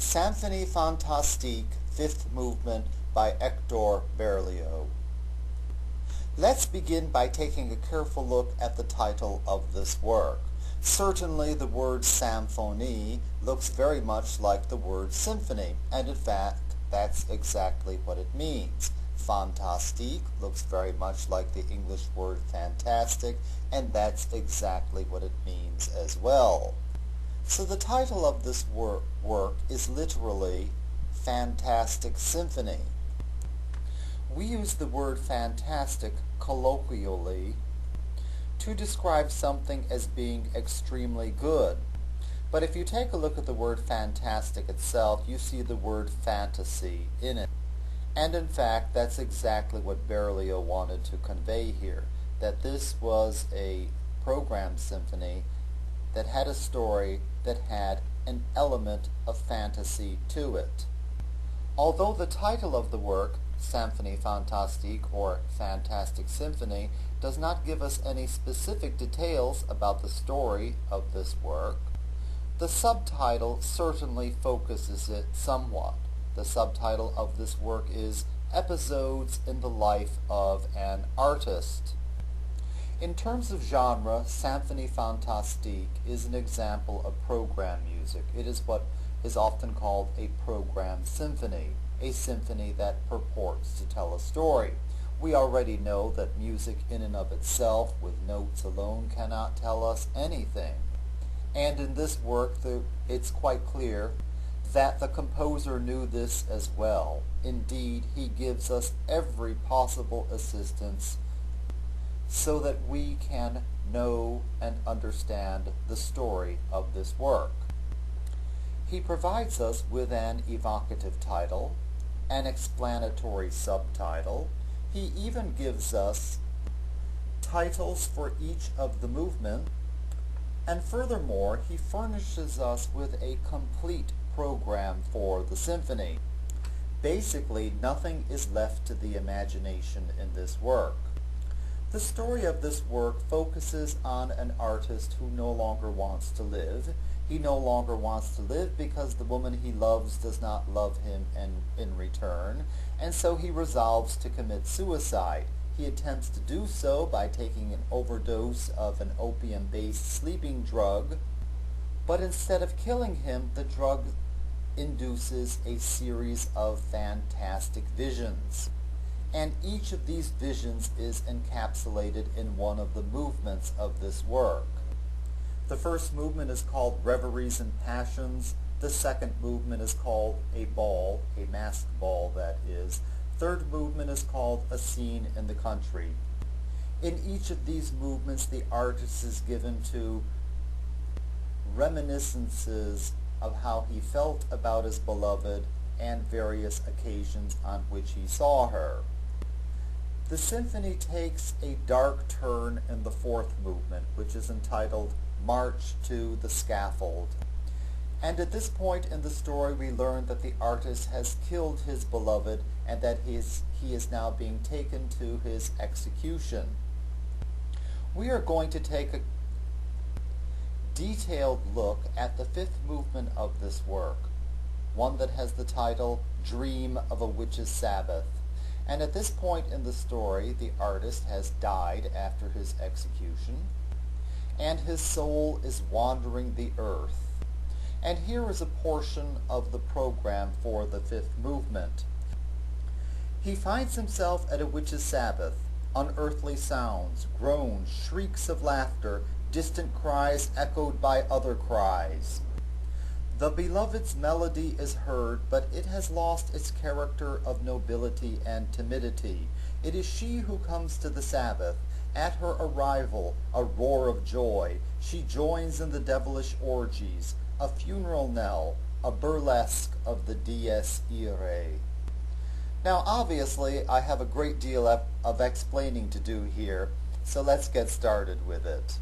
Symphonie Fantastique, Fifth Movement by Hector Berlioz. Let's begin by taking a careful look at the title of this work. Certainly the word symphonie looks very much like the word symphony, and in fact that's exactly what it means. Fantastique looks very much like the English word fantastic, and that's exactly what it means as well. So the title of this work is literally Fantastic Symphony. We use the word fantastic colloquially to describe something as being extremely good. But if you take a look at the word fantastic itself, you see the word fantasy in it. And in fact, that's exactly what Berlioz wanted to convey here, that this was a programmed symphony that had a story that had an element of fantasy to it. Although the title of the work, Symphonie Fantastique or Fantastic Symphony, does not give us any specific details about the story of this work, the subtitle certainly focuses it somewhat. The subtitle of this work is Episodes in the Life of an Artist. In terms of genre, Symphonie Fantastique is an example of program music. It is what is often called a programmed symphony, a symphony that purports to tell a story. We already know that music in and of itself, with notes alone, cannot tell us anything. And in this work, it's quite clear that the composer knew this as well. Indeed, he gives us every possible assistance so that we can know and understand the story of this work. He provides us with an evocative title, an explanatory subtitle. He even gives us titles for each of the movements, and furthermore, he furnishes us with a complete program for the symphony. Basically, nothing is left to the imagination in this work. The story of this work focuses on an artist who no longer wants to live. He no longer wants to live because the woman he loves does not love him in return, and so he resolves to commit suicide. He attempts to do so by taking an overdose of an opium-based sleeping drug, but instead of killing him, the drug induces a series of fantastic visions. And each of these visions is encapsulated in one of the movements of this work. The first movement is called Reveries and Passions. The second movement is called a ball, a masked ball that is. Third movement is called A Scene in the Country. In each of these movements, the artist is given to reminiscences of how he felt about his beloved and various occasions on which he saw her. The symphony takes a dark turn in the fourth movement, which is entitled March to the Scaffold. And at this point in the story, we learn that the artist has killed his beloved and that he is now being taken to his execution. We are going to take a detailed look at the fifth movement of this work, one that has the title Dream of a Witch's Sabbath. And at this point in the story, the artist has died after his execution, and his soul is wandering the earth. And here is a portion of the program for the fifth movement. He finds himself at a witch's sabbath. Unearthly sounds, groans, shrieks of laughter, distant cries echoed by other cries. The beloved's melody is heard, but it has lost its character of nobility and timidity. It is she who comes to the Sabbath. At her arrival, a roar of joy. She joins in the devilish orgies, a funeral knell, a burlesque of the dies irae. Now obviously I have a great deal of explaining to do here, so let's get started with it.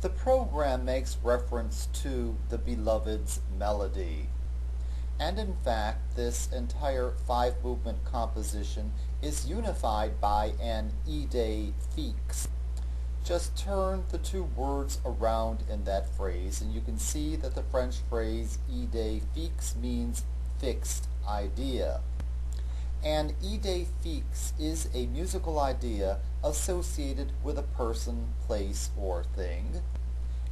The program makes reference to the beloved's melody. And in fact, this entire five-movement composition is unified by an idée fixe. just turn the two words around in that phrase and you can see that the French phrase idée fixe means fixed idea. And idée fixe is a musical idea associated with a person, place, or thing.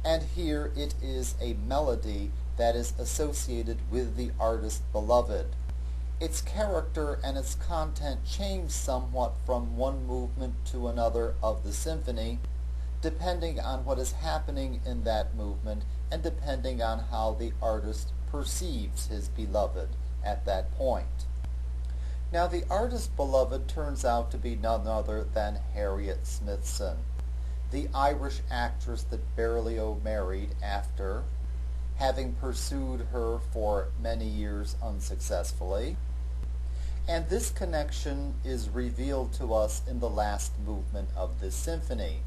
And here it is a melody that is associated with the artist beloved. Its character and its content change somewhat from one movement to another of the symphony, depending on what is happening in that movement and depending on how the artist perceives his beloved at that point. Now the artist beloved turns out to be none other than Harriet Smithson, the Irish actress that Berlioz married after having pursued her for many years unsuccessfully. And this connection is revealed to us in the last movement of this symphony,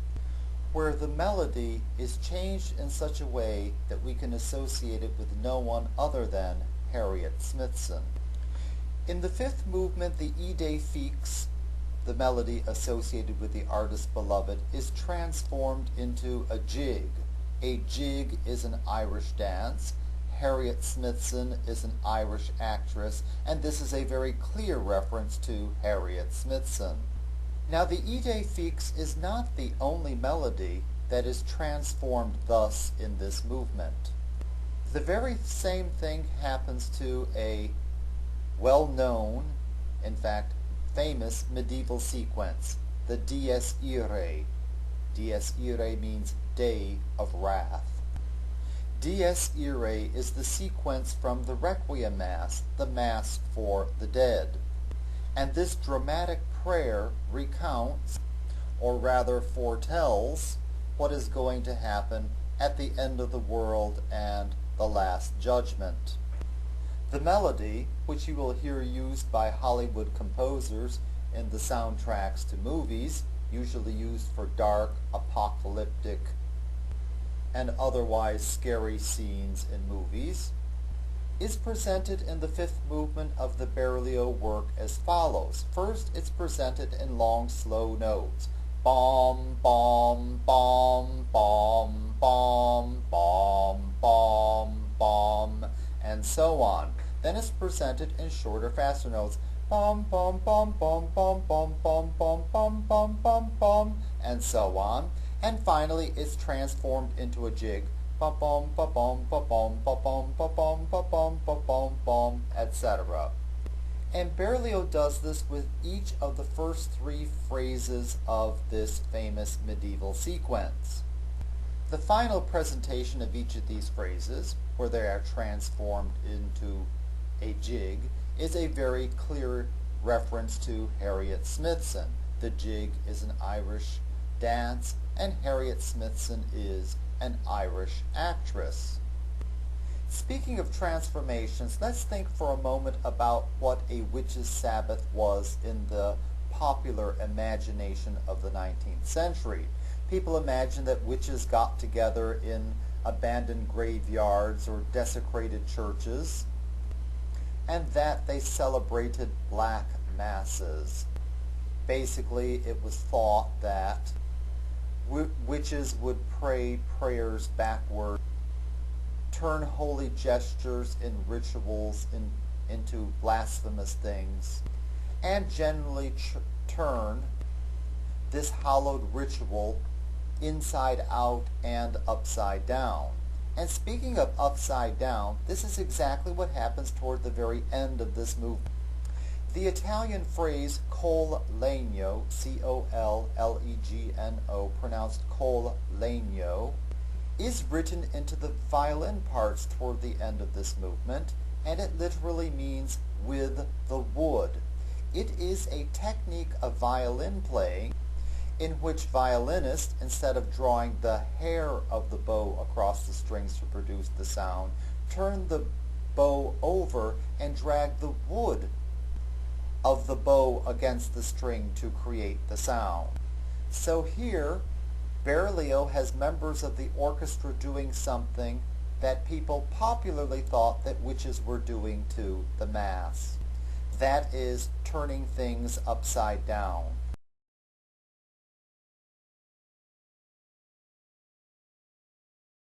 where the melody is changed in such a way that we can associate it with no one other than Harriet Smithson. In the fifth movement, the idée fixe, the melody associated with the artist beloved, is transformed into a jig. A jig is an Irish dance. Harriet Smithson is an Irish actress, and this is a very clear reference to Harriet Smithson. Now the idée fixe is not the only melody that is transformed thus in this movement. The very same thing happens to a well-known, in fact famous, medieval sequence, the Dies Irae. Dies Irae means Day of Wrath. Dies Irae is the sequence from the Requiem Mass, the Mass for the dead. And this dramatic prayer recounts, or rather foretells, what is going to happen at the end of the world and the Last Judgment. The melody, which you will hear used by Hollywood composers in the soundtracks to movies, usually used for dark, apocalyptic, and otherwise scary scenes in movies, is presented in the fifth movement of the Berlioz work as follows. First, it's presented in long, slow notes. Bom, bom, bom, bom, bom, bom, bom, bom, and so on. Then it's presented in shorter, faster notes. Bom, bom, bom, bom, bom, bom, bom, bom, bom, bom, bom, bom, and so on. And finally, it's transformed into a jig. Ba-bom, ba-bom, ba-bom, ba-bom, ba-bom, ba-bom, ba-bom, bom, etc. And Berlioz does this with each of the first three phrases of this famous medieval sequence. The final presentation of each of these phrases, where they are transformed into a jig, is a very clear reference to Harriet Smithson. The jig is an Irish dance, and Harriet Smithson is an Irish actress. Speaking of transformations, let's think for a moment about what a witch's Sabbath was in the popular imagination of the 19th century. People imagined that witches got together in abandoned graveyards or desecrated churches, and that they celebrated black masses. Basically, it was thought that witches would pray prayers backward, turn holy gestures and rituals into blasphemous things, and generally turn this hallowed ritual inside out and upside down. And speaking of upside down, this is exactly what happens toward the very end of this movement. The Italian phrase col legno, C-O-L-L-E-G-N-O, pronounced col legno, is written into the violin parts toward the end of this movement, and it literally means with the wood. It is a technique of violin playing in which violinists, instead of drawing the hair of the bow across the strings to produce the sound, turn the bow over and drag the wood of the bow against the string to create the sound. So here, Berlioz has members of the orchestra doing something that people popularly thought that witches were doing to the Mass. That is turning things upside down.